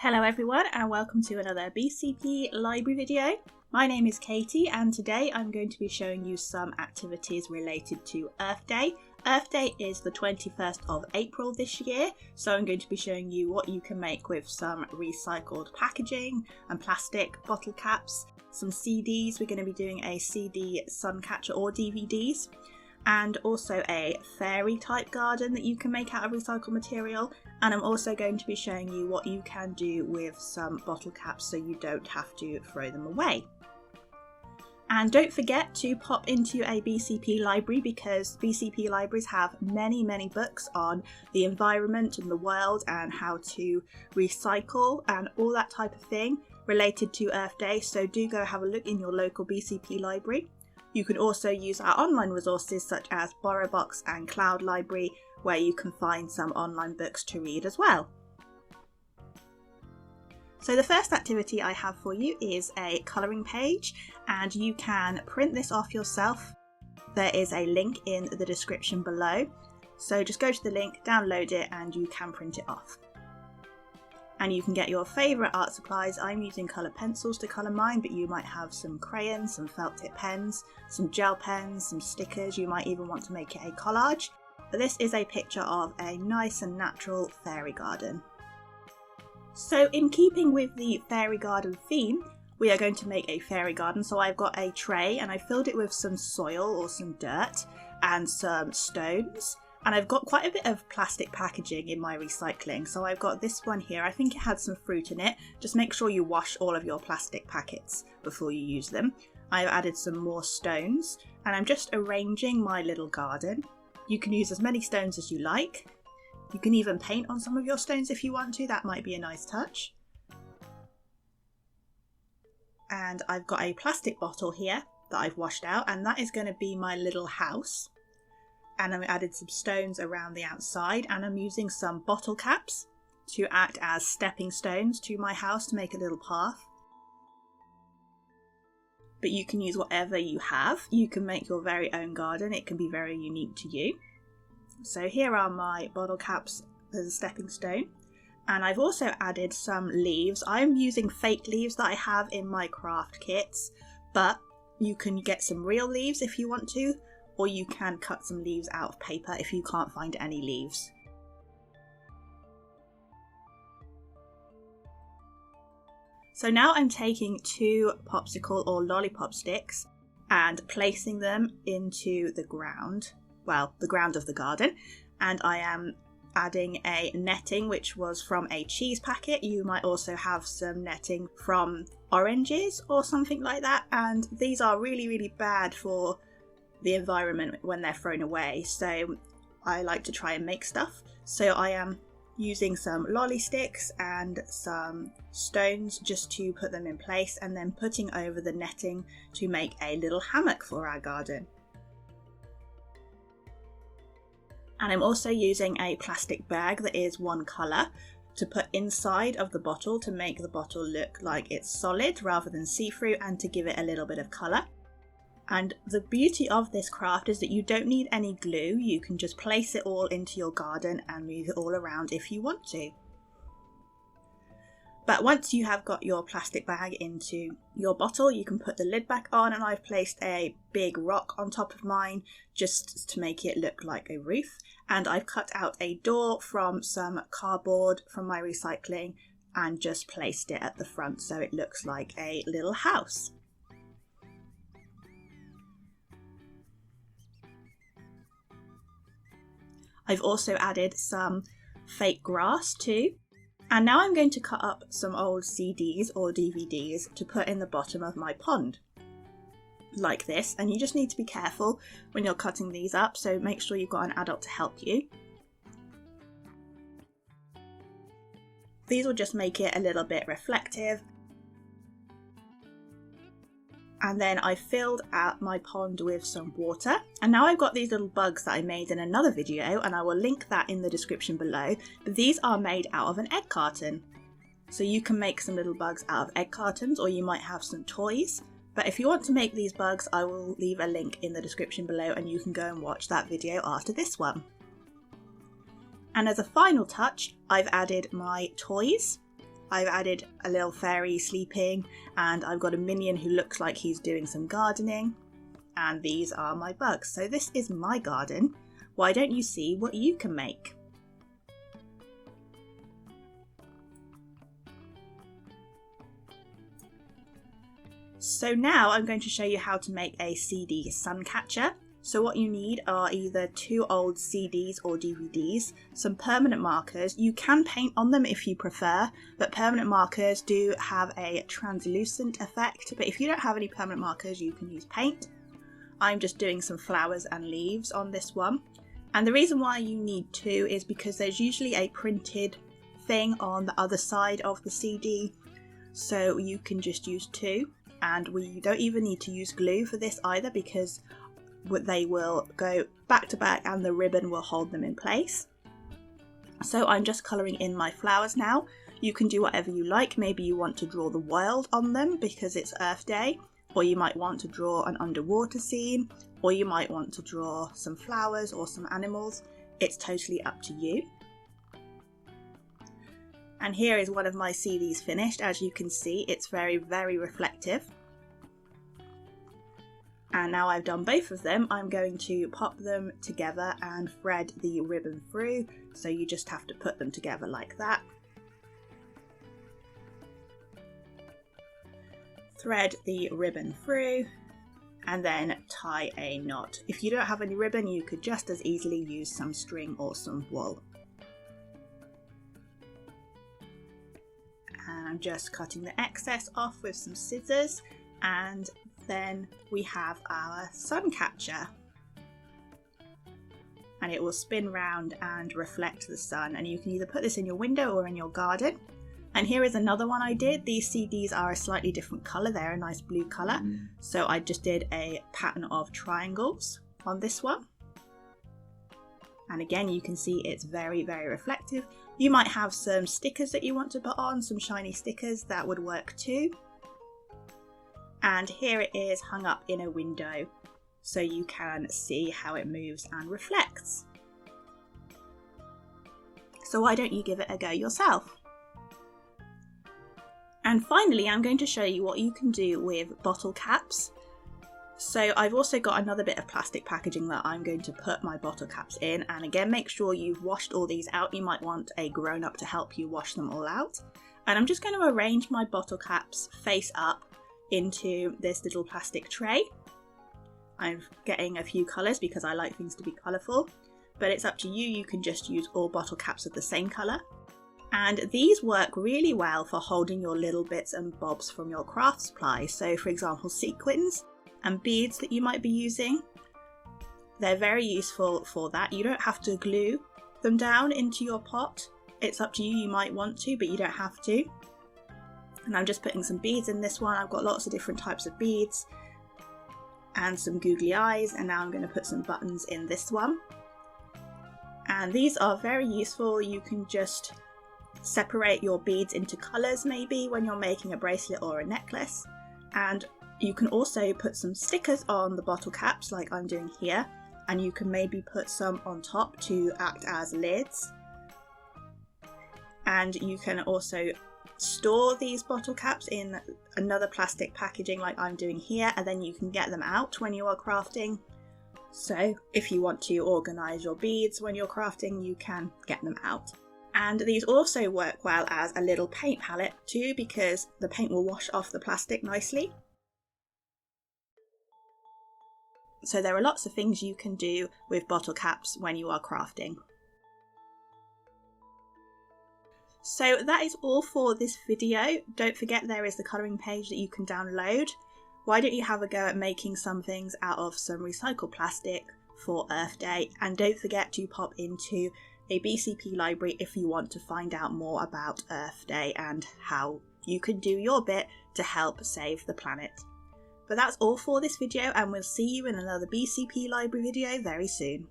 Hello everyone and welcome to another BCP Library video. My name is Katy and today I'm going to be showing you some activities related to Earth Day. Earth Day is the 21st of April this year, so I'm going to be showing you what you can make with some recycled packaging and plastic bottle caps, some CDs. We're going to be doing a CD sun catcher or DVDs, and also a fairy type garden that you can make out of recycled material. And I'm also going to be showing you what you can do with some bottle caps so you don't have to throw them away. And don't forget to pop into a BCP library, because BCP libraries have many books on the environment and the world and how to recycle and all that type of thing related to Earth Day. So do go have a look in your local BCP library. You can also use our online resources such as BorrowBox and Cloud Library, where you can find some online books to read as well. So the first activity I have for you is a colouring page, and you can print this off yourself. There is a link in the description below, so just go to the link, download it, and you can print it off. And you can get your favourite art supplies. I'm using coloured pencils to colour mine, but you might have some crayons, some felt tip pens, some gel pens, some stickers. You might even want to make it a collage. But this is a picture of a nice and natural fairy garden. So in keeping with the fairy garden theme, we are going to make a fairy garden. So I've got a tray and I filled it with some soil or some dirt and some stones. And I've got quite a bit of plastic packaging in my recycling. So I've got this one here. I think it had some fruit in it. Just make sure you wash all of your plastic packets before you use them. I've added some more stones and I'm just arranging my little garden. You can use as many stones as you like. You can even paint on some of your stones if you want to. That might be a nice touch. And I've got a plastic bottle here that I've washed out, and that is going to be my little house. And I've added some stones around the outside, and I'm using some bottle caps to act as stepping stones to my house to make a little path. But you can use whatever you have. You can make your very own garden. It can be very unique to you. So here are my bottle caps as a stepping stone. And I've also added some leaves. I'm using fake leaves that I have in my craft kits, but you can get some real leaves if you want to, or you can cut some leaves out of paper if you can't find any leaves. So now I'm taking 2 popsicle or lollipop sticks and placing them into the ground, well, the ground of the garden, and I am adding a netting which was from a cheese packet. You might also have some netting from oranges or something like that, and these are really bad for the environment when they're thrown away, so I like to try and make stuff. So I am using some lolly sticks and some stones just to put them in place, and then putting over the netting to make a little hammock for our garden. And I'm also using a plastic bag that is one colour to put inside of the bottle to make the bottle look like it's solid rather than see-through, and to give it a little bit of colour. And the beauty of this craft is that you don't need any glue. You can just place it all into your garden and move it all around if you want to. But once you have got your plastic bag into your bottle, you can put the lid back on, and I've placed a big rock on top of mine just to make it look like a roof. And I've cut out a door from some cardboard from my recycling and just placed it at the front so it looks like a little house. I've also added some fake grass too. And now I'm going to cut up some old CDs or DVDs to put in the bottom of my pond, like this. And you just need to be careful when you're cutting these up, so make sure you've got an adult to help you. These will just make it a little bit reflective. And then I filled out my pond with some water, and now I've got these little bugs that I made in another video, and I will link that in the description below. But these are made out of an egg carton, so you can make some little bugs out of egg cartons, or you might have some toys. But if you want to make these bugs, I will leave a link in the description below and you can go and watch that video after this one. And as a final touch, I've added my toys. I've added a little fairy sleeping, and I've got a minion who looks like he's doing some gardening, and these are my bugs. So this is my garden. Why don't you see what you can make? So now I'm going to show you how to make a CD sun catcher. So what you need are either 2 old CDs or DVDs, some permanent markers. You can paint on them if you prefer, but permanent markers do have a translucent effect. But if you don't have any permanent markers, you can use paint. I'm just doing some flowers and leaves on this one. And the reason why you need 2 is because there's usually a printed thing on the other side of the CD. So you can just use 2. And we don't even need to use glue for this either, because they will go back to back and the ribbon will hold them in place. So I'm just colouring in my flowers now. You can do whatever you like. Maybe you want to draw the world on them because it's Earth Day, or you might want to draw an underwater scene, or you might want to draw some flowers or some animals. It's totally up to you. And here is one of my CDs finished. As you can see, it's very, very reflective. And now I've done both of them, I'm going to pop them together and thread the ribbon through. So you just have to put them together like that. Thread the ribbon through and then tie a knot. If you don't have any ribbon, you could just as easily use some string or some wool. And I'm just cutting the excess off with some scissors, and then we have our sun catcher, and it will spin round and reflect the sun, and you can either put this in your window or in your garden. And here is another one I did. These CDs are a slightly different colour, they're a nice blue colour, so I just did a pattern of triangles on this one. And again, you can see it's very, very reflective. You might have some stickers that you want to put on, some shiny stickers, that would work too. And here it is hung up in a window, so you can see how it moves and reflects. So why don't you give it a go yourself? And finally, I'm going to show you what you can do with bottle caps. So I've also got another bit of plastic packaging that I'm going to put my bottle caps in, and again, make sure you've washed all these out. You might want a grown-up to help you wash them all out. And I'm just going to arrange my bottle caps face up into this little plastic tray. I'm getting a few colours because I like things to be colourful, but it's up to you. You can just use all bottle caps of the same colour. And these work really well for holding your little bits and bobs from your craft supply. So for example, sequins and beads that you might be using. They're very useful for that. You don't have to glue them down into your pot. It's up to you. You might want to, but you don't have to. And I'm just putting some beads in this one. I've got lots of different types of beads and some googly eyes, and now I'm going to put some buttons in this one. And these are very useful. You can just separate your beads into colours maybe when you're making a bracelet or a necklace. And you can also put some stickers on the bottle caps like I'm doing here, and you can maybe put some on top to act as lids. And you can also store these bottle caps in another plastic packaging like I'm doing here, and then you can get them out when you are crafting. So if you want to organise your beads when you're crafting, you can get them out. And these also work well as a little paint palette too, because the paint will wash off the plastic nicely. So there are lots of things you can do with bottle caps when you are crafting. So that is all for this video. Don't forget there is the colouring page that you can download. Why don't you have a go at making some things out of some recycled plastic for Earth Day, and don't forget to pop into a BCP library if you want to find out more about Earth Day and how you can do your bit to help save the planet. But that's all for this video, and we'll see you in another BCP library video very soon.